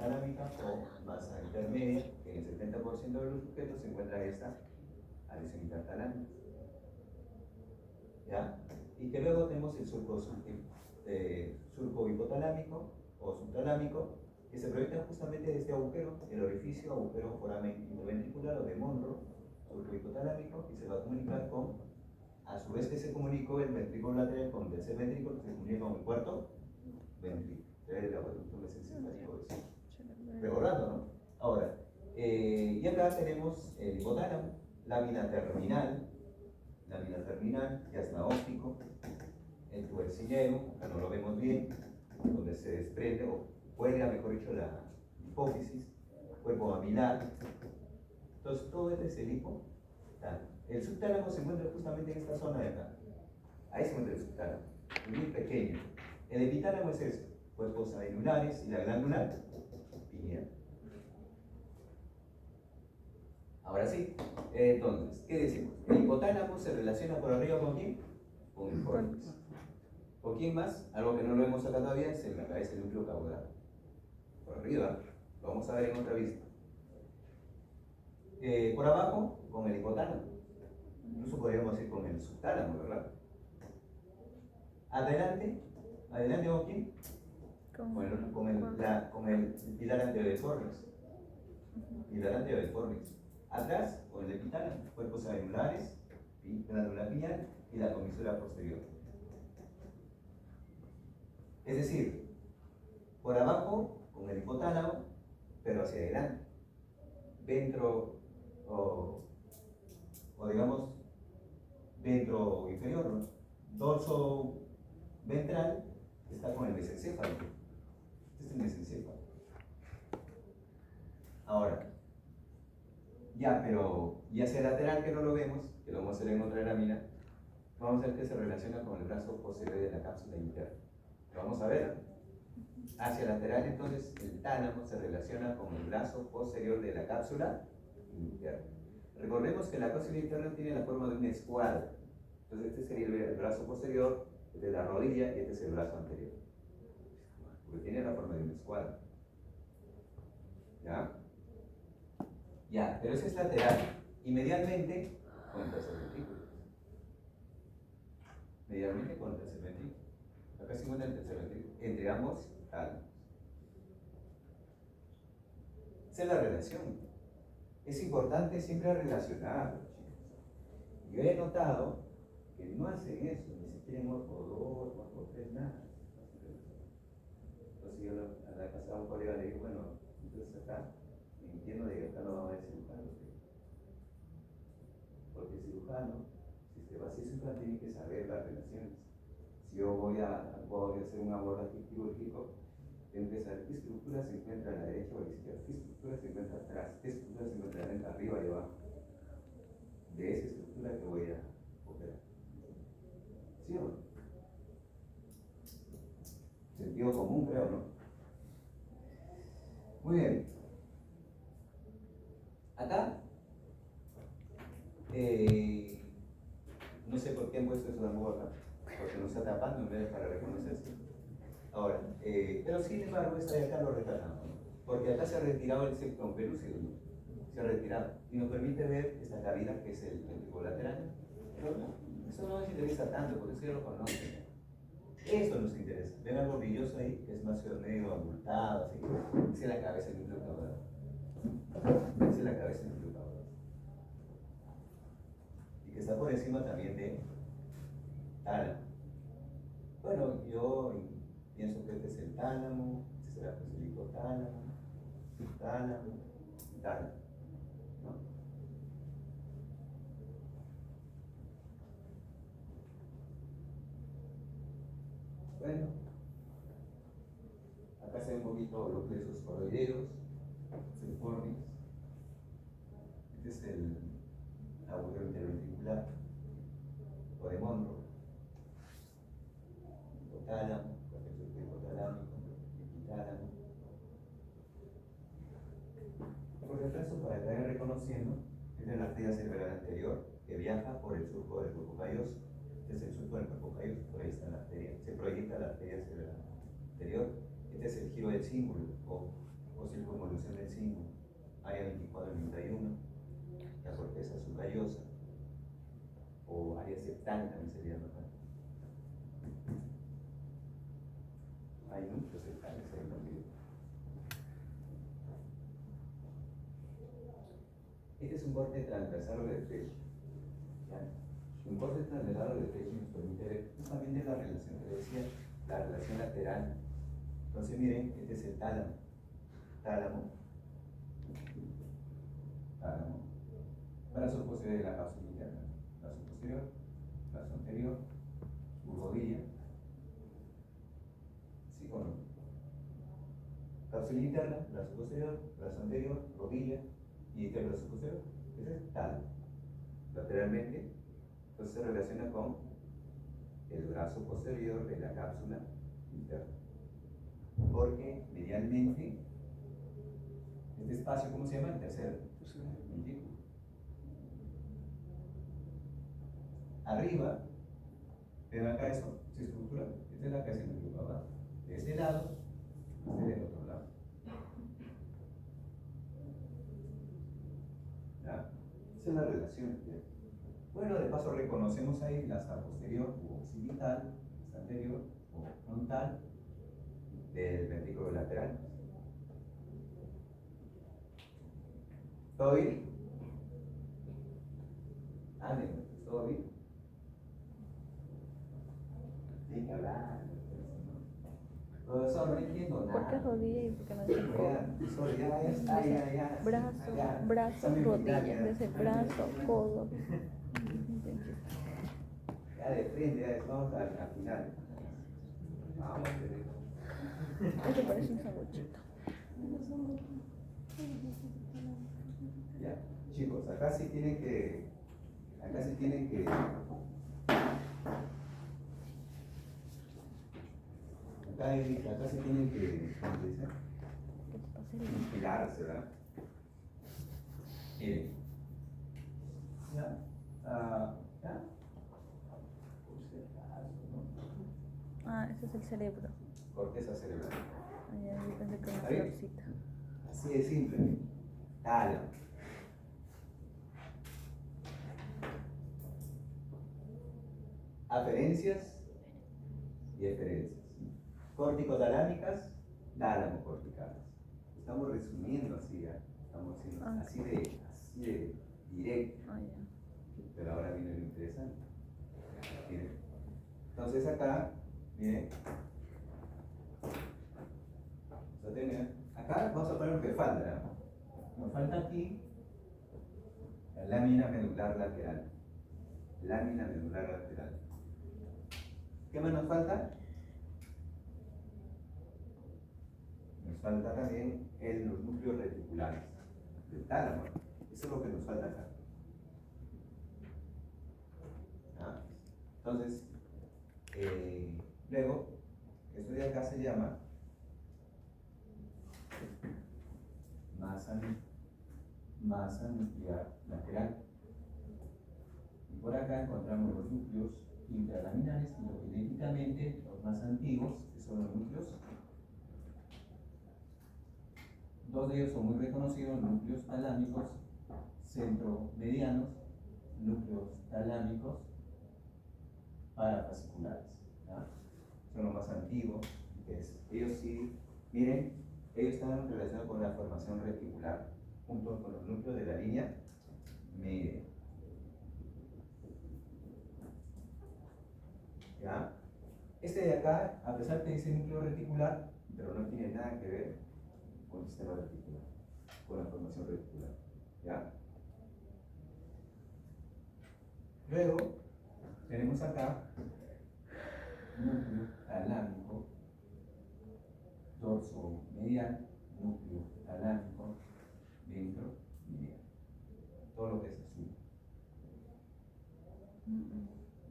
hipotalámica o masa intermedia, que en el 70% de los sujetos se encuentra esta adhesión intertalámica. ¿Ya? Y que luego tenemos el surco hipotalámico o subtalámico, que se proyecta justamente de este agujero, el orificio, agujero foramen interventricular o de Monro, surco hipotalámico, y se va a comunicar con, a su vez que se comunicó el ventrículo lateral con el tercer ventrículo, que se comunica con el cuarto ventrículo. El acueducto mesencefálico es recordando, ¿no? Ahora, y acá tenemos el hipotálamo, lámina terminal, diastema óptico, el tubercinero, acá no lo vemos bien, donde se desprende o cuelga, mejor dicho, la hipófisis, cuerpo mamilar. Entonces, todo este es el hipotálamo. El subtálamo se encuentra justamente en esta zona de acá. Ahí se encuentra el subtálamo, muy pequeño. El epitálamo es eso, cuerpos adrenulares y la glándula pineal. Ahora sí, entonces, ¿qué decimos? El hipotálamo se relaciona por arriba con quién? Con el córtex. ¿Con quién más? Algo que no lo hemos sacado todavía es la cabeza del núcleo caudal. Por arriba, lo vamos a ver en otra vista. Por abajo, con el hipotálamo. Incluso podríamos decir con el subtálamo, ¿verdad? Adelante con quién? Con el pilar anterior del córtex. Pilar anterior del córtex. Atrás, con el epitálamo, cuerpos adrenulares, glándula pineal y la comisura posterior. Es decir, por abajo, con el hipotálamo, pero hacia adelante. Ventro, o digamos, ventro inferior, ¿no? Dorso ventral está con el mesencéfalo. Este es el mesencéfalo. Ahora, ya, pero y hacia el lateral que no lo vemos, que lo vamos a ver en otra lámina, vamos a ver que se relaciona con el brazo posterior de la cápsula interna. Lo vamos a ver. Hacia el lateral, entonces, el tálamo se relaciona con el brazo posterior de la cápsula interna. Recordemos que la cápsula interna tiene la forma de una escuadra. Entonces, este sería el brazo posterior, este es la rodilla y este es el brazo anterior. Porque tiene la forma de una escuadra. ¿Ya? Ya, pero ese es lateral. Y medialmente, con el tercer ventrículo. Medialmente con el tercer ventrículo. Acá se encuentra el tercer ventrículo. Entre ambos tálamos. Esa es la relación. Es importante siempre relacionar, chicos. Yo he notado que no hacen eso, ni siquiera en Orco 2, Orco 3, nada. Entonces yo a la pasada a un colega le digo, bueno, entonces acá entiendo de que acá no va a haber cirujano. Porque el cirujano, si se va a hacer cirujano, tiene que saber las relaciones. Si yo voy a hacer un abordaje quirúrgico, tengo que saber qué estructura se encuentra a la derecha o a la izquierda, qué estructura se encuentra atrás, qué estructura se encuentra arriba y abajo. De esa estructura que voy a operar. ¿Sí o no? Sentido común, creo, ¿no? Muy bien. Acá, no sé por qué han puesto eso tampoco acá, porque nos está tapando en vez de para reconocerse. Ahora, pero sin embargo, esta de acá lo retratamos, ¿no? Porque acá se ha retirado el septum pelúcido, ¿no? Se ha retirado y nos permite ver esta cavidad que es el ventrículo lateral. Pero no, eso no nos interesa tanto, porque eso ya lo conocen. Eso nos interesa. Ven algo brilloso ahí, que es más medio abultado, así. Esa es la cabeza del núcleo caudal. Esa es la cabeza del núcleo caudal. Y que está por encima también de tálamo. Bueno, yo pienso que este es el tálamo, este será pues el hipotálamo, subtálamo, tálamo, ¿no? Bueno, acá se ven un poquito los plexos coroideos, semformes. Este es el agujero interventricular o de Monro, hipotálamo, corteza hipotalámico, epitálamo. Por retraso, para que vayan reconociendo, esta es la arteria cerebral anterior que viaja por el surco del cuerpo calloso. Este es el surco del cuerpo calloso, por ahí está la arteria, se proyecta la arteria cerebral anterior. Este es el giro del cíngulo o o circunvolución del signo, área 24-91, la corteza subcallosa, o área septal también se llama acá. Hay muchos septales ahí también. Este es un corte transversal del pecho. ¿Ya? Un corte transversal del pecho nos permite ver justamente la relación que decía, la relación lateral. Entonces miren, este es el tálamo. Tálamo. Tálamo. Brazo posterior de la cápsula interna. Brazo posterior, brazo anterior, su rodilla. ¿Sí o no? Cápsula interna, brazo posterior, brazo anterior, rodilla y este brazo posterior. Ese es tálamo. Lateralmente, entonces se relaciona con el brazo posterior de la cápsula interna. Porque medialmente, este espacio, ¿cómo se llama? El tercer ventrículo. Arriba, ven acá eso, se estructura. Esta es la cabeza del ventrículo abajo. De este lado, este del otro lado. ¿Ya? Esa es la relación. Bueno, de paso reconocemos ahí la asa posterior o occipital, asa anterior o frontal del ventrículo lateral. ¿Todo bien? Ánimo, ¿todo bien? Tiene que hablar. Profesor, no entiendo nada. ¿Por qué rodilla y por qué no dice codo? Profesor, ya está, ya. Brazo, rodilla, desde brazo, codo. Ya de frente, ya vamos al final. Vamos, Eso parece un sanguchito. ya, chicos, acá sí tienen que. Acá se tienen que. Acá se tienen que. ¿Cómo se dice? Inspirarse, ¿verdad? Miren. ¿Ya? ¿Ya? Ah, ese es el cerebro. Corteza cerebral. Ay, yo pensé que era una ¿Está bien? florcita. Así de simple. Tálamo. Aferencias y eferencias. Córtico-talámicas, tálamo-corticales. Estamos resumiendo así, ¿ya? Estamos haciendo así de directo. Ah, ya. Pero ahora viene lo interesante. Miren. Entonces acá, miren. Vamos a tener, acá vamos a poner lo que falta, ¿no? Nos falta aquí la lámina medular lateral. Lámina medular lateral. ¿Qué más nos falta? Nos falta también los núcleos reticulares del tálamo. Eso es lo que nos falta acá. ¿Ah? Entonces, luego, esto de acá se llama masa nuclear lateral. Y por acá encontramos los núcleos intralaminares, filogenéticamente los más antiguos, que son los núcleos. Dos de ellos son muy reconocidos, núcleos talámicos centromedianos, núcleos talámicos parafasciculares. ¿Ya? Son los más antiguos. Ellos sí, miren, ellos están relacionados con la formación reticular, junto con los núcleos de la línea media. ¿Ya? Este de acá, a pesar que dice núcleo reticular, pero no tiene nada que ver con el sistema reticular, con la formación reticular. ¿Ya? Luego, tenemos acá núcleo talámico, dorso medial, núcleo talámico, ventro medial. Todo lo que es azul.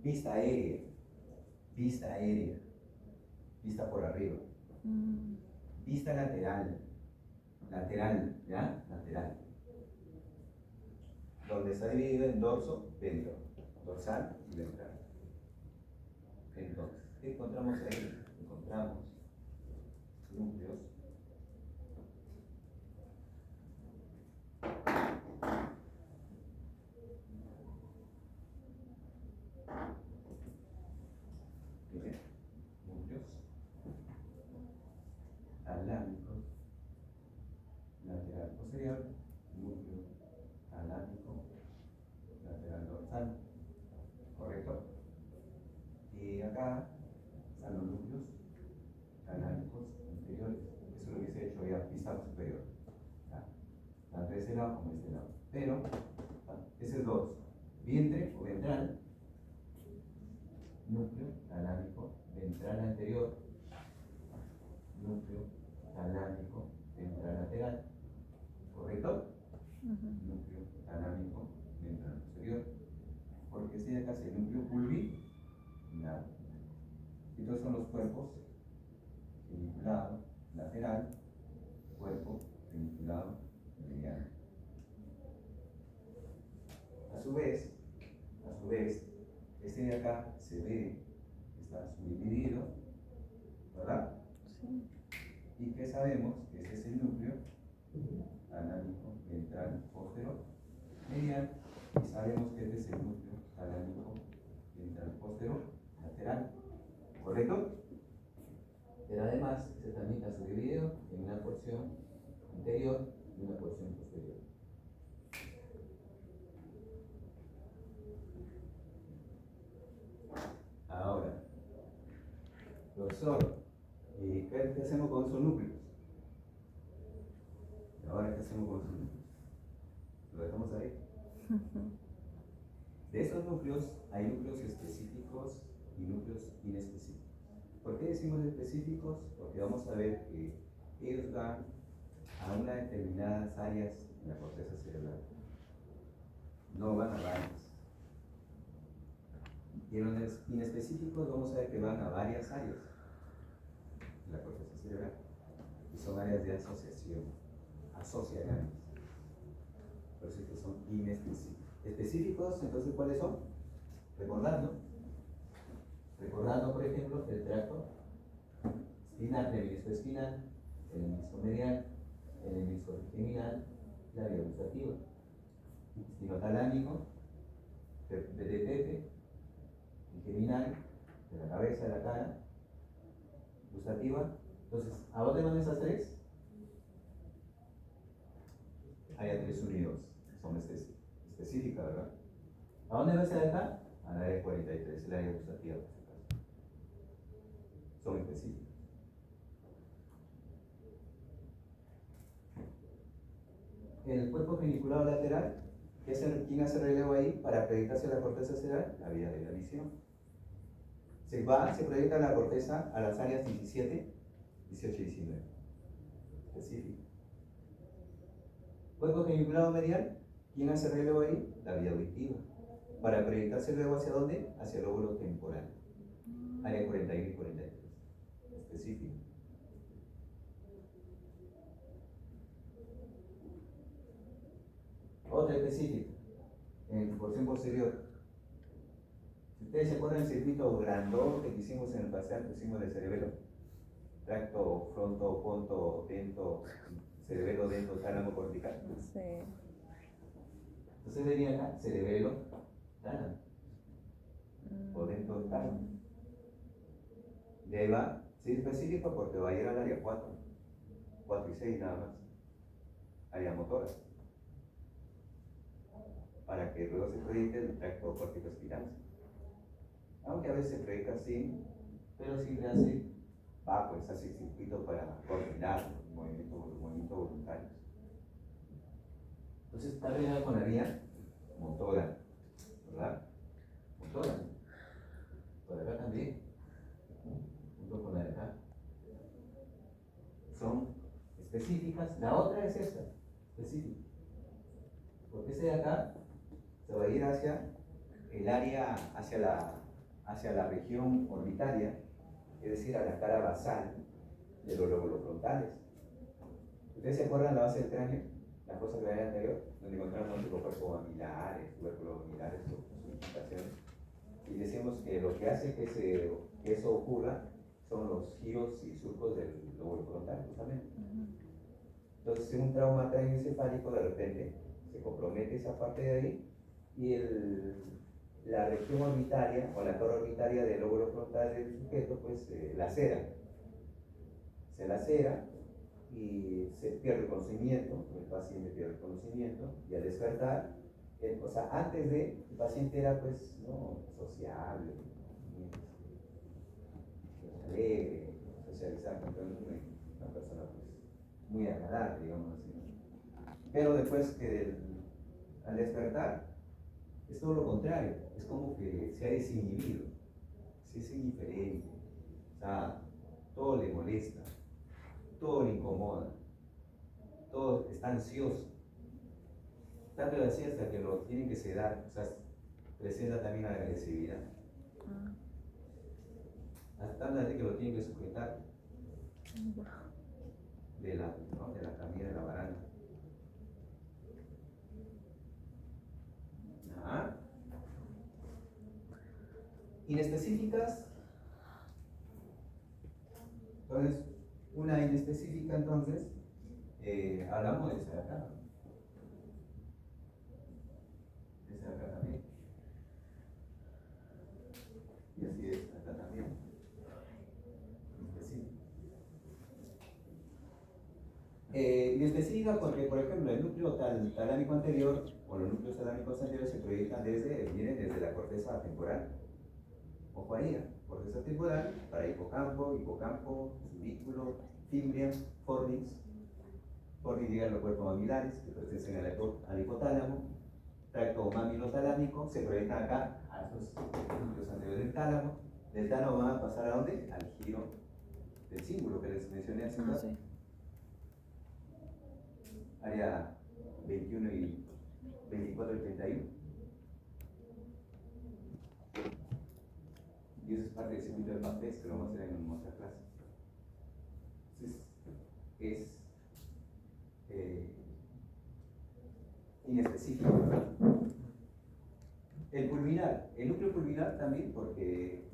Vista aérea. Vista aérea, vista por arriba, vista lateral, ¿ya? Lateral, donde está dividido en dorso, ventro, dorsal y ventral. Entonces, ¿qué encontramos ahí? Encontramos núcleos posterior, núcleo talámico lateral dorsal, ¿correcto? Y acá están los núcleos talámicos anteriores. Eso es lo que se ha hecho ya, vista superior. ¿Ya? Tanto de este lado como de este lado. Pero, ese es dos. Vientre o ventral, núcleo talámico ventral anterior, núcleo talámico ventral lateral, ¿correcto? Núcleo talámico ventral posterior, porque este de acá es el núcleo pulvinar. Estos son los cuerpos geniculado lateral, cuerpo geniculado mediano. A su vez, este de acá se ve, está subdividido, ¿verdad? Sí. Y que sabemos que ese es el núcleo talámico ventral posterior medial, y sabemos que este es el núcleo talámico ventral posterior lateral, ¿correcto? Pero además, este también está subdividido en una porción anterior y una porción posterior. Ahora, profesor, ¿qué hacemos con esos núcleos? ¿Y ahora qué hacemos con esos núcleos? ¿Lo dejamos ahí? De esos núcleos hay núcleos específicos y núcleos inespecíficos. ¿Por qué decimos específicos? Porque vamos a ver que ellos van a unas determinadas áreas en la corteza cerebral. No van a varias. Y en los inespecíficos vamos a ver que van a varias áreas de la corteza cerebral. Y son áreas de asociación, asociaciones. Por eso es que son inespecíficos. Específicos, entonces, ¿cuáles son? Recordando, por ejemplo, el tracto espinal, el menisco espinal, el menisco medial, el menisco trigeminal, la vía gustativa, espinotalámico, PTT, trigeminal, de la cabeza, de la cara, gustativa. Entonces, ¿a dónde van esas tres? Hay a tres unidos, son específicas, ¿verdad? ¿A dónde va esa de acá? A la área 43, el área gustativa, por si acaso. Son específicas. El cuerpo geniculado lateral, ¿quién hace relevo ahí para proyectarse a la corteza cerebral? La vía de la visión. Se proyecta la corteza a las áreas 17, 18 y 19. Específico. Cuerpo geniculado medial, ¿quién hace relevo ahí? La vía auditiva. Para proyectarse luego ¿hacia dónde? Hacia el lóbulo temporal. Área 41 y 43. Específico. Otra específica, en porción posterior. Si ustedes se acuerdan del circuito grandote que hicimos en el parcial, que hicimos del cerebelo, tracto, fronto, ponto, dento, cerebelo, dento, tálamo, cortical. Sí. Entonces venía acá, cerebelo, tálamo, o dento, tálamo. De ahí va, sí específico porque va a ir al área 4 y 6 nada más, área motora, para que luego se proyecte el tracto córtico espinal. Aunque a veces se proyecta así, pero siempre hace circuito para coordinar movimientos voluntarios. Entonces está relacionado con la vía motora, ¿verdad? Motora. Por acá también, junto con la de acá. Son específicas. La otra es esta, específica. Porque ese de acá se va a ir hacia el área, hacia la región orbitaria, es decir, a la cara basal de los lóbulos frontales. ¿Ustedes se acuerdan la base del cráneo? La fosa craneal anterior, donde encontramos nuestro cuerpo mamilares, tubérculos mamilares, sus implicaciones. Y decíamos que lo que hace que eso ocurra son los giros y surcos del lóbulo frontal, justamente. Entonces, en un trauma craneoencefálico, de repente se compromete esa parte de ahí y la región orbitaria o la torre orbitaria del lóbulo frontal del sujeto, pues lacera. Se lacera y se pierde el conocimiento, el paciente pierde el conocimiento, y al despertar, o sea, antes de, el paciente era pues, ¿no? Sociable, alegre, socializar con todo el mundo, y una persona pues muy agradable, digamos así, ¿no? Pero después al despertar, es todo lo contrario, es como que se ha desinhibido, se es indiferente, o sea, todo le molesta, todo le incomoda, todo está ansioso. Tanto es así hasta que lo tienen que sedar, o sea, presenta también la agresividad. Tanto así que lo tienen que sujetar de la, ¿no? De la camilla de la baranda. Ajá. Inespecíficas. Entonces, una inespecífica, entonces, hablamos de esa de acá. Esa de acá también. Y así es, acá también. Inespecífica. Inespecífica porque, por ejemplo, el núcleo talámico anterior o los núcleos talámicos anteriores se proyectan vienen desde la corteza temporal. Ojo ahí, corteza temporal para hipocampo, subículo, fibria, fornix. Fornix llega a los cuerpos mamilares que pertenecen al hipotálamo. Tracto mamilotalámico se proyecta acá a estos núcleos anteriores del tálamo. Del tálamo van a pasar a dónde? Al giro del símbolo que les mencioné hace rato. Sí. Área 21 y 24 y 31. Y eso es parte del circuito de Papés que lo vamos a hacer en nuestra clase. Entonces, es inespecífico, ¿verdad? El núcleo pulvinar también, porque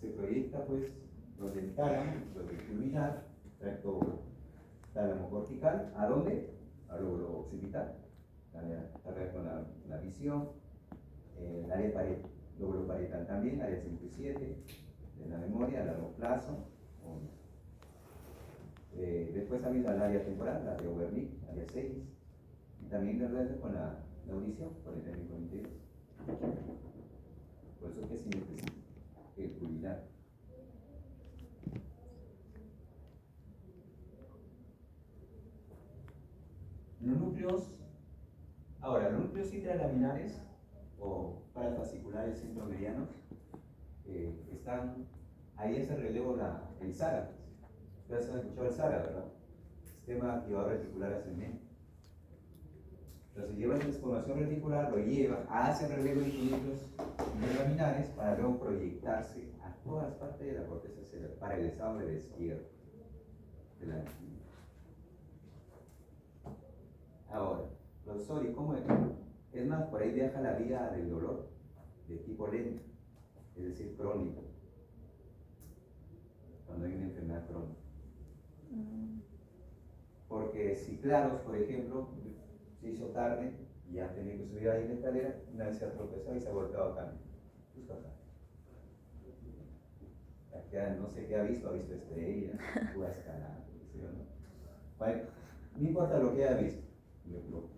se proyecta pues donde el tálamo, donde el pulvinar, tracto tálamo cortical, ¿a dónde? Al lóbulo occipital, área con la visión, el área lóbulo parietal también, área 5 y 7, de la memoria a largo plazo. Después también al área temporal, la de Wernicke, área 6, y también de relación con la audición, por el técnico interior. Por eso que es inespecífico, el pulvinar. Los núcleos intralaminares o parafasciculares centromedianos ahí es el relevo el SARA. Ustedes han escuchado el SARA, ¿verdad? Sistema activador reticular ascendente. Entonces lleva esa exformación reticular, lo lleva, hace el relevo de núcleos intralaminares para luego proyectarse a todas partes de la corteza cerebral, para el estado del despierto. Ahora, profesor, ¿y cómo es? Es más, por ahí viaja la vía del dolor de tipo lento, es decir, crónico, cuando hay una enfermedad crónica. Porque si Claros, por ejemplo, se hizo tarde y ya tenía que subir ahí en la escalera, una vez se ha tropezado y se ha golpeado acá. Justo acá. No sé qué ha visto estrellas, pura escalada, ¿no? Bueno, no importa lo que haya visto,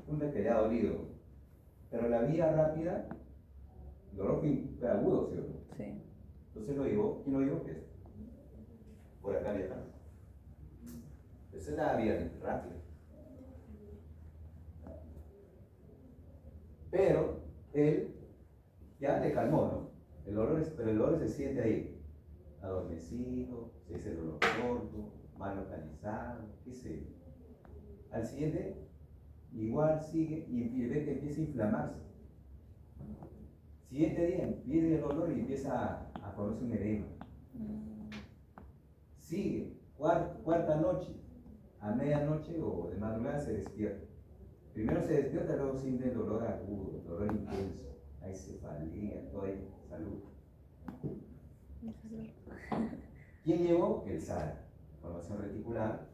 un que le ha dolido, pero la vía rápida, el dolor fue agudo, ¿sí o no? Sí. Entonces lo llevó, ¿quién lo llevó? Pues, por acá viajando. Esa es la vía rápida. Pero él ya le calmó, ¿no? Pero el dolor se siente ahí, adormecido, se dice el dolor corto, mal localizado, qué sé yo. Al siguiente, igual sigue y ve que empieza a inflamarse. Siguiente día, viene el dolor y empieza a formarse un edema. Sigue, cuarta noche, a medianoche o de madrugada se despierta. Primero se despierta, luego siente el dolor agudo, dolor intenso, hay cefalea, todo ahí, salud. ¿Quién llevó? El SARA, formación reticular,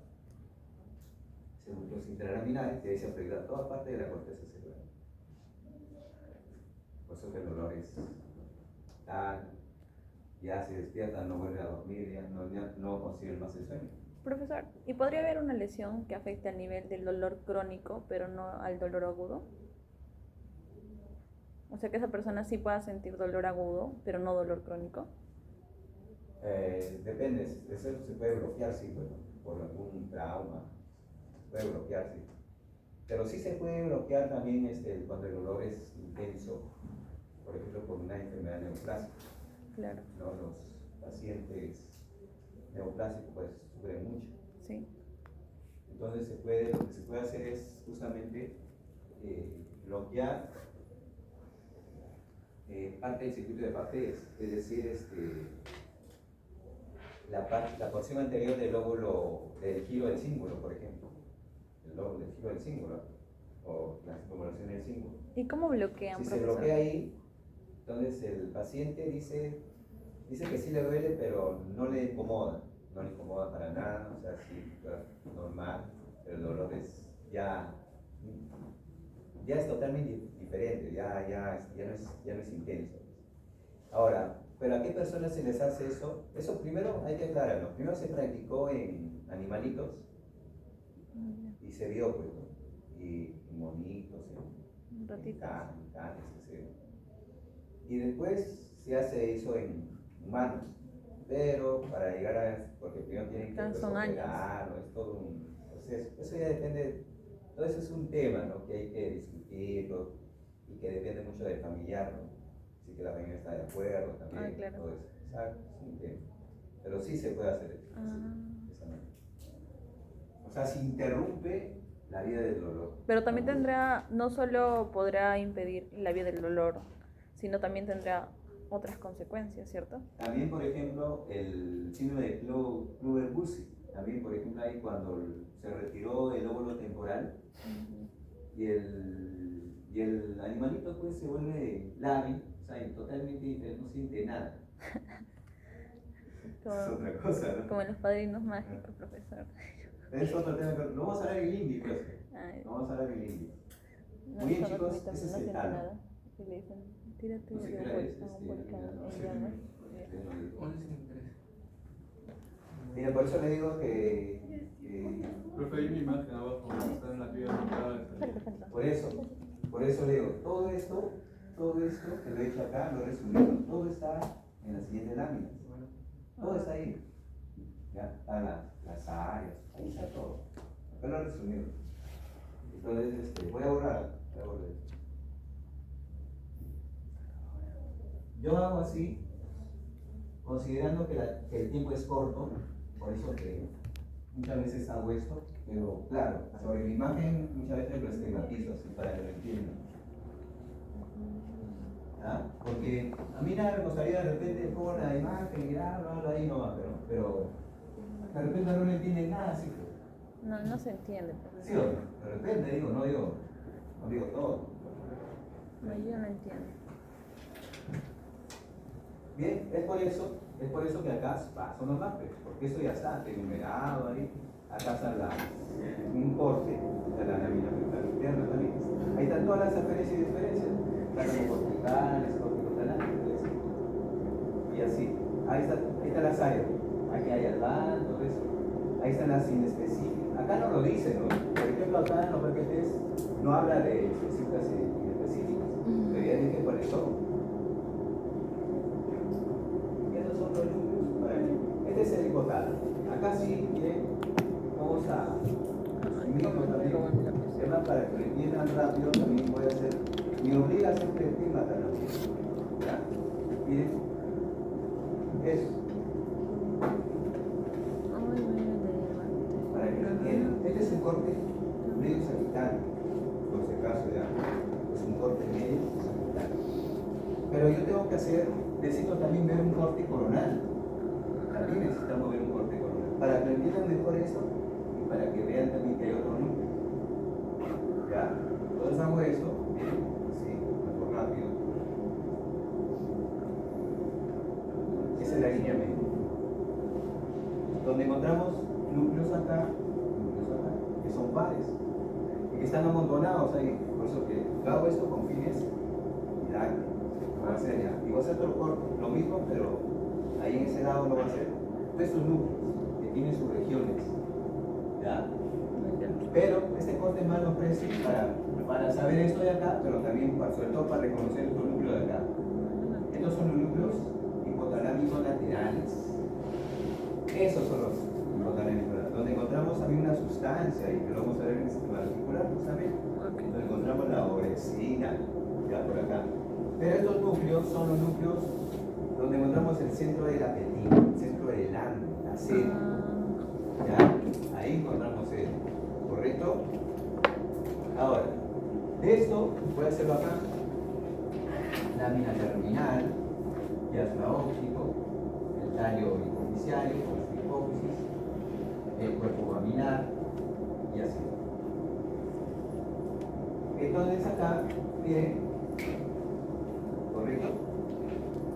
núcleos intralaminares, que ahí se proyecta toda parte de la corteza cerebral. Por eso que el dolor es tal, ya se despierta, no vuelve a dormir, ya no consigue más el sueño. Profesor, ¿y podría haber una lesión que afecte al nivel del dolor crónico, pero no al dolor agudo? O sea, que esa persona sí pueda sentir dolor agudo, pero no dolor crónico. Depende, eso se puede bloquear, sí, bueno, por algún trauma, se puede bloquear, sí. Pero sí se puede bloquear también cuando el dolor es intenso, por ejemplo, por una enfermedad neoplásica. Claro. ¿No? Los pacientes neoplásicos pues sufren mucho. Sí. Entonces lo que se puede hacer es justamente bloquear parte del circuito de Papez, es decir, la porción anterior del lóbulo del giro del cíngulo, por ejemplo, el lóbulo del giro del cíngulo, o la circunvalación del cíngulo. ¿Y cómo bloquean, Si se profesor? bloquea ahí, entonces el paciente dice que sí le duele, pero no le incomoda para nada, o sea, sí, normal, pero el dolor es ya es totalmente diferente, ya no es intenso. Ahora, ¿pero a qué personas se les hace eso? Eso primero hay que aclararlo. Primero se practicó en animalitos y se vio, pues, ¿no? Y en monitos, en canes, qué sé yo. Y después se hace eso en humanos, pero para llegar a, porque primero tienen que Son años. operarlo, es todo un proceso. Eso ya depende, todo eso es un tema, ¿no? Que hay que discutirlo y que depende mucho del familiar, ¿no? Así que la familia está de acuerdo también, claro. todo eso. Exacto, es un tema. Pero sí se puede hacer eso, de esa manera. O sea, si interrumpe la vida del dolor. Pero también tendrá, no solo podrá impedir la vida del dolor, sino también tendrá otras consecuencias, ¿cierto? También, por ejemplo, el síndrome de Kluver-Bucy, también, por ejemplo, ahí cuando se retiró el lóbulo temporal y el animalito pues se vuelve lábil, o sea, totalmente diferente, no siente nada. Como, es otra cosa, ¿no? Como en los padrinos mágicos, profesor. Es otro tema, pero no vamos a hablar de Bilingui, pues. No vamos a hablar de Bilingui. Muy bien, chicos, ese es el talo. Y le dicen, tírate No sé de qué hora es, vuelta a un volcán en llamas. 11:53. Mira, por eso le digo que Profe, hay una imagen abajo, está en la piedra montada. Falta. por eso le digo, todo esto que lo he hecho acá, lo he resumido, todo está en la siguiente lámina. Todo está ahí. Ya, están las áreas, ahí está todo. Acá lo he resumido. Entonces, voy a borrar. Yo hago así, considerando que el tiempo es corto, por eso que muchas veces hago esto, pero claro, sobre la imagen muchas veces lo esquematizo así para que lo entiendan. ¿Ah? Porque a mí nada me gustaría de repente pongo la imagen y hablo ahí nomás, pero de repente no le entienden nada así. No se entiende, profesor. Sí, de repente digo, no digo todo. No, yo no entiendo. Bien, es por eso que acá paso los lápices, porque eso ya está enumerado ahí. Acá está un corte de la lámina interna también. Ahí están todas las referencias y diferencias. Están los corticales, corticotalares, y así. Ahí están las áreas. Aquí hay albán, todo eso. Ahí están las inespecíficas. Acá no lo dice, ¿no? Por ejemplo, acá en los paquetes no habla de específicas y inespecíficas. Pero ya dije cuáles son. Y esos son los números. Este es el hipotálamo. Acá sí, bien, vamos a asumirlo también. Además, para que lo entiendan rápido, también voy a hacer, me obliga a hacer un estigma también. ¿Ya? Miren, eso. Para que lo entiendan, este es un corte medio sagital, por si acaso ya, es un corte medio sagital. Pero yo tengo que necesito también ver un corte coronal. También necesitamos ver un corte coronal. Para que lo entiendan mejor eso y para que vean también que hay otro número. ¿Ya? Entonces hago eso, así, mejor rápido. Esa es la línea media. Donde encontramos núcleos acá, que son pares, y que están amontonados ahí. Por eso que yo hago esto con fines didácticos. Lo voy a hacer ya. Y voy a hacer otro corte, lo mismo, pero ahí en ese lado lo voy a hacer. Estos núcleos que tiene sus regiones. ¿Ya? Pero este corte más nos presta para saber esto de acá, pero también sobre todo para reconocer estos núcleos de acá. Estos son los núcleos hipotalámicos laterales. Esos son los hipotalámicos laterales, donde encontramos también una sustancia, y que lo vamos a ver en el sistema articular justamente, donde encontramos la oresina, ya por acá. Pero estos núcleos son los núcleos donde encontramos el centro del apetito, el centro del hambre, la sed. ¿Ya? Ahí encontramos el, ¿correcto? Ahora, de esto, voy a hacerlo acá. Lámina terminal, diafragma óptico, el tallo hipoficiario, con su hipófisis, el cuerpo mamilar, y así. Entonces acá, miren, ¿correcto?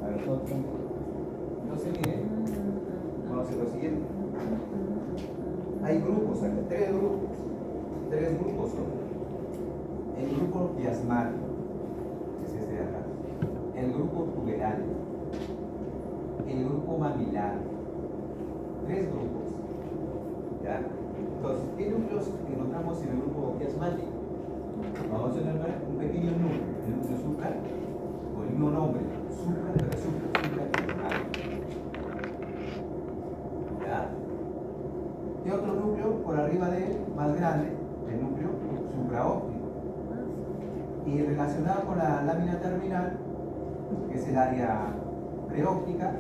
A ver, entonces miren, vamos a hacer lo siguiente. Hay grupos acá, tres grupos son. El grupo quiasmático, que es este de acá. El grupo tuberal. El grupo mamilar. Tres grupos. ¿Ya? Entonces, ¿qué núcleos encontramos en el grupo quiasmático? Vamos a tener un pequeño núcleo, el núcleo supra, con el mismo nombre, supraquiasmático. ¿Ya? ¿Qué otro núcleo por arriba de él, más grande? El núcleo supraóptico. Y relacionado con la lámina terminal, que es el área preóptica,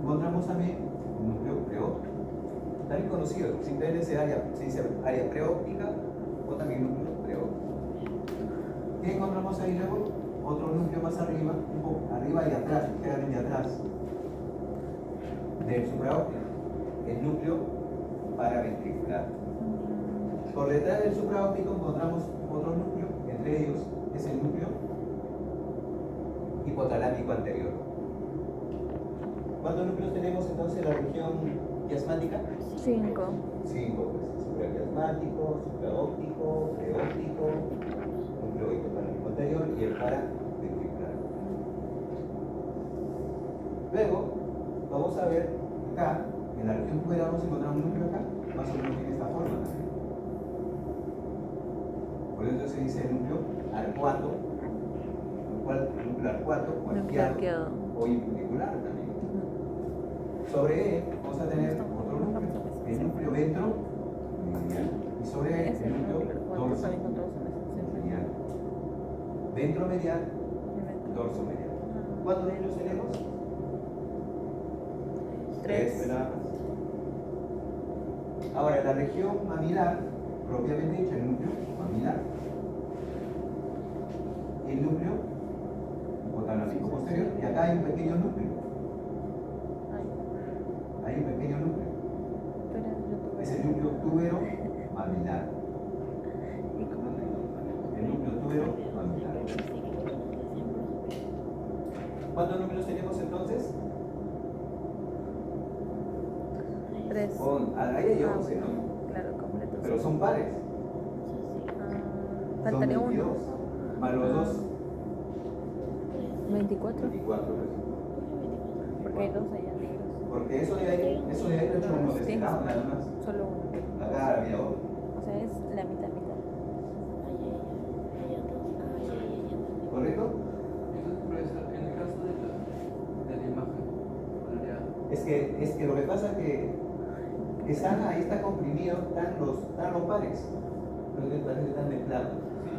encontramos también un núcleo preóptico. También conocido, simplemente ese área se dice área preóptica o también núcleo preóptico. ¿Qué encontramos ahí luego? Otro núcleo más arriba, un poco arriba y atrás, ligeramente atrás del supraóptico, el núcleo paraventricular. Por detrás del supraóptico encontramos otro núcleo, entre ellos es el núcleo hipotalámico anterior. ¿Cuántos núcleos tenemos entonces en la región quiasmática? 5. 5, pues, supraquiasmático, supraóptico, preóptico, núcleo hipotalámico anterior y el paraventricular. Luego, vamos a ver acá, en la región puberal vamos a encontrar un núcleo acá, más o menos tiene esta forma también. Por eso se dice el núcleo arcuato, el núcleo arcuato o arqueado o impundicular también. Sobre él vamos a tener otro núcleo, el núcleo ventromedial, y sobre él el núcleo dorsomedial. Ventromedial, dorsomedial. ¿Cuántos núcleos tenemos? 3. Nada más. Ahora, en la región mamilar, propiamente dicho, el núcleo mamilar, el núcleo hipotalámico posterior, y acá hay un pequeño núcleo. Hay un pequeño núcleo. Es el núcleo túbero mamilar. El núcleo túbero mamilar. ¿Cuántos núcleos tenemos entonces? 3. Ahí hay 11, ¿no? Claro, completo. Pero son pares. Faltaría Son uno. 22, más los dos. 24. 24. Porque hay 2 allá negros. Porque eso de ahí lo he hecho uno de este lado, nada más. Solo uno. Acá había otro. O sea, es la mitad. ¿Correcto? Entonces, profesor, en el caso de la imagen coloreada, Es que lo que pasa es que ahí está comprimido, están los pares. Los que parece que están mezclados. sí,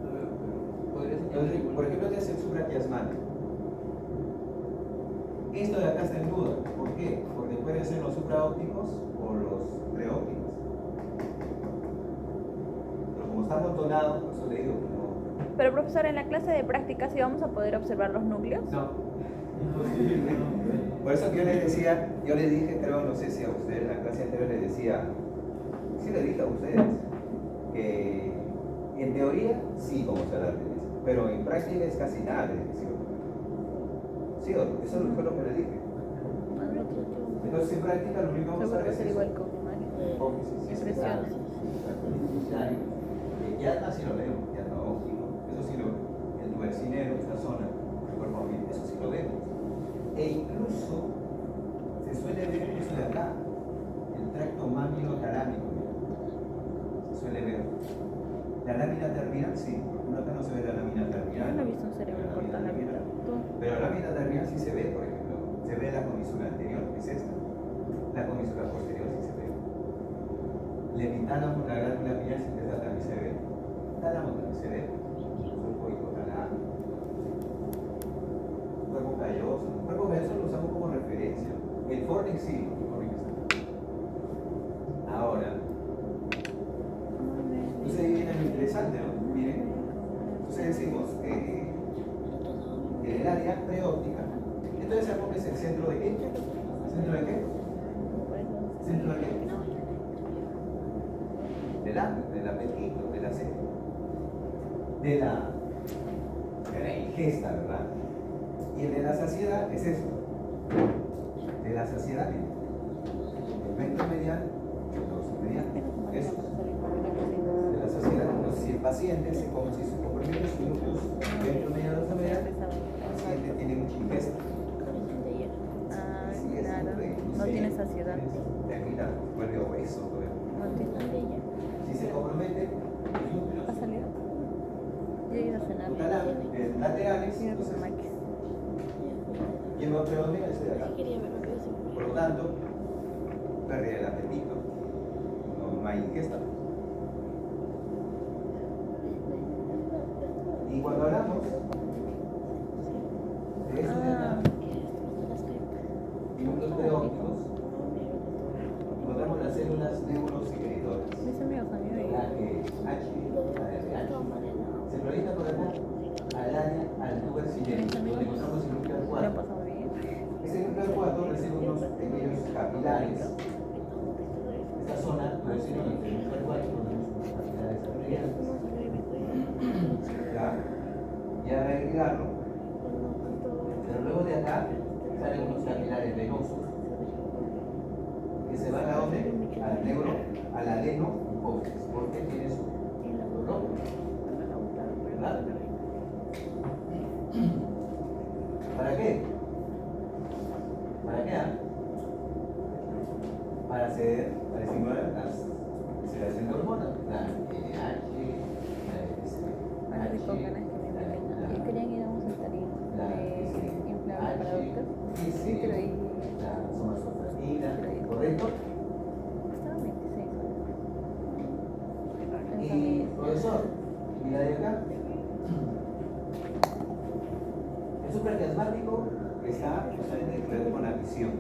lo veo, pero podría ser Entonces, por ejemplo, este es el supraquiasmático. Esto de acá está en duda. ¿Por qué? Porque pueden ser los supraópticos o los preópticos. Pero como está amontonado, por eso le digo que no. Pero profesor, en la clase de práctica sí vamos a poder observar los núcleos. No. Por eso que yo les decía, yo les dije, creo, no sé si a ustedes en la clase anterior les decía, sí les dije a ustedes, que en teoría sí vamos a hablar de eso, pero en práctica es casi nada de eso. Sí, eso fue lo que les dije. Entonces en práctica lo único que vamos a Seguro hacer va a es ser eso. igual con imagen. Hipófisis, Expresiones. Quiasma sí lo vemos, quiasma óptico, eso sí lo vemos. El tubercinero, esta zona, el cuerpo ambiente, eso sí lo vemos. E incluso se suele ver eso de acá, el tracto mamilo-talámico. Se suele ver. La lámina terminal, sí. Uno acá no se ve la lámina terminal. Yo no he visto un cerebro cortado en la mitad. ¿Tú? Pero la lámina terminal sí se ve, por ejemplo. Se ve la comisura anterior, que es esta. La comisura posterior sí se ve. El epitálamo, la glándula pineal sintética también se ve. Tálamo también se ve. Surco hipotálamo. Cuerpo calloso. Cuerpo calloso lo usamos como referencia. El fornix sí. El fornix está. Ahora. Entonces ahí viene lo interesante, ¿no? Miren. Entonces decimos que en el área preóptica. Entonces sabemos que es el centro de qué? ¿Centro de qué? ¿Centro de qué? Del hambre, del apetito, de la sed. De la ingesta, ¿verdad? Y el de la saciedad es eso. De la saciedad, el ventro medial, el dorso medial. Eso. De la saciedad, entonces, si el paciente se come, si se compromete su núcleo ventro medial, dorso medial, el paciente tiene mucha ingesta. Ah, Sí, es claro. un No tiene saciedad. Termina, vuelve obeso. No tiene. Si se compromete los núcleos ¿Ha salido? Yo he ido a cenar. laterales, Mira entonces, con Maquis. y el predomina es de acá. Por lo tanto, pérdida del apetito, no hay ingesta. Y cuando hablamos de eso de acá, y núcleos preópticos, encontramos las células neurosecretoras. Mis amigos han ido La ahí. que H, se proyecta por acá al área, al tubo silente, donde encontramos el núcleo ¿Lo han 4. pasado bien? Ese núcleo 4 recibe unos pequeños capilares. Esta zona recibe los núcleo 4, unos capilares arteriales. Y a agregarlo. Pero luego de acá salen unos capilares venosos que se van a donde? Al neuro, al adeno hipófisis, porque tiene su nombre, ¿verdad? ¿Para qué? ¿Para qué? Para estimular la secreción de hormonas, la LH, la Ahora FSH, con ganas que me vengan. ¿Y querían ir a un saltarín de inflable para adultos? Sí, quiero ir. la somatostatina, ¿correcto? Estaba 26 horas. Y profesor, mira de acá. El supraquiasmático está justamente vinculado con la visión.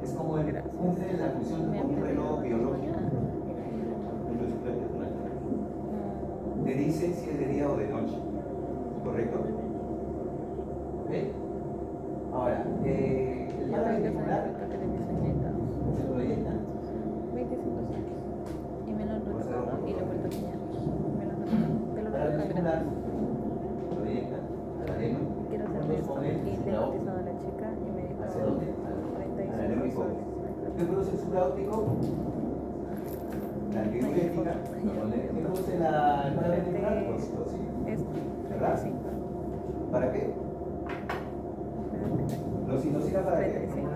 Es como el cumple la función como un reloj biológico. El supraquiasmático. Te dice si es de día o de noche. ¿Correcto? ¿Ok? Ahora, el Ahora mapa hay que ventricular hacer el de mis añitas. se proyecta 25 años. Y me lo han retocado y lo he vuelto a enseñar. Me lo han retocado. Te lo para el retocan ventricular, gratis. proyecta al adeno. Quiero hacerme esto. Y le he cotizado a la chica y me dijo ¿Hacia dónde? 35 soles. ¿Qué produce el supraóptico? La antidiurética. ¿Qué produce la ventricular? Oxitocina. Esto. ¿Verdad? Sí. ¿Para qué? La oxitocina para qué? 35.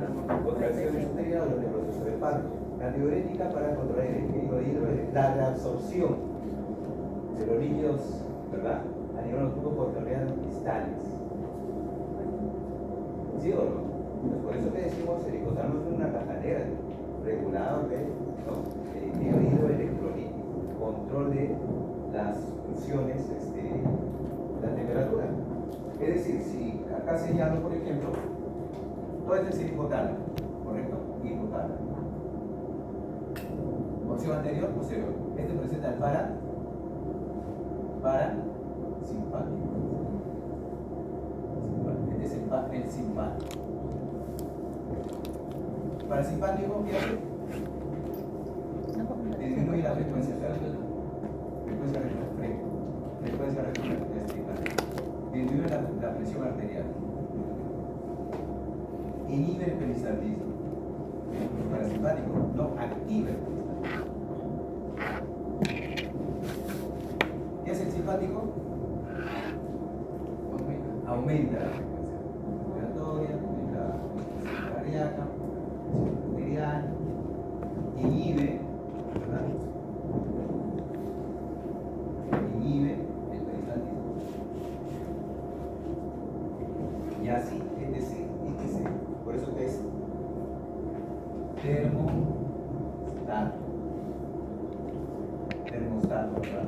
Contracción exterior de proceso de parto. La diurética para controlar el equilibrio la reabsorción de los líquidos, ¿verdad? A nivel nocturno por torneos cristales. ¿Sí o no? Pues por eso que decimos el hipotálamo es una cajanera regulador de equilibrio electrolítico, control de las funciones, la temperatura. Es decir, si acá señalo, por ejemplo, todo este es el hipotálamo, ¿correcto? Hipotálamo. Opción anterior, posterior. Este presenta el parasimpático. Este es el simpático. Parasimpático, ¿qué hace? Disminuye la frecuencia cardíaca. Frecuencia cardíaca. Disminuye la presión arterial. Inhibe el peristaltismo. Parasimpático no activa el peristaltismo. ¿Qué hace el simpático? Aumenta la frecuencia respiratoria, aumenta la frecuencia cardíaca, arterial, inhibe, ¿verdad? Inhibe el peristaltismo. Y así, etc. Por eso que es termostato, ¿verdad?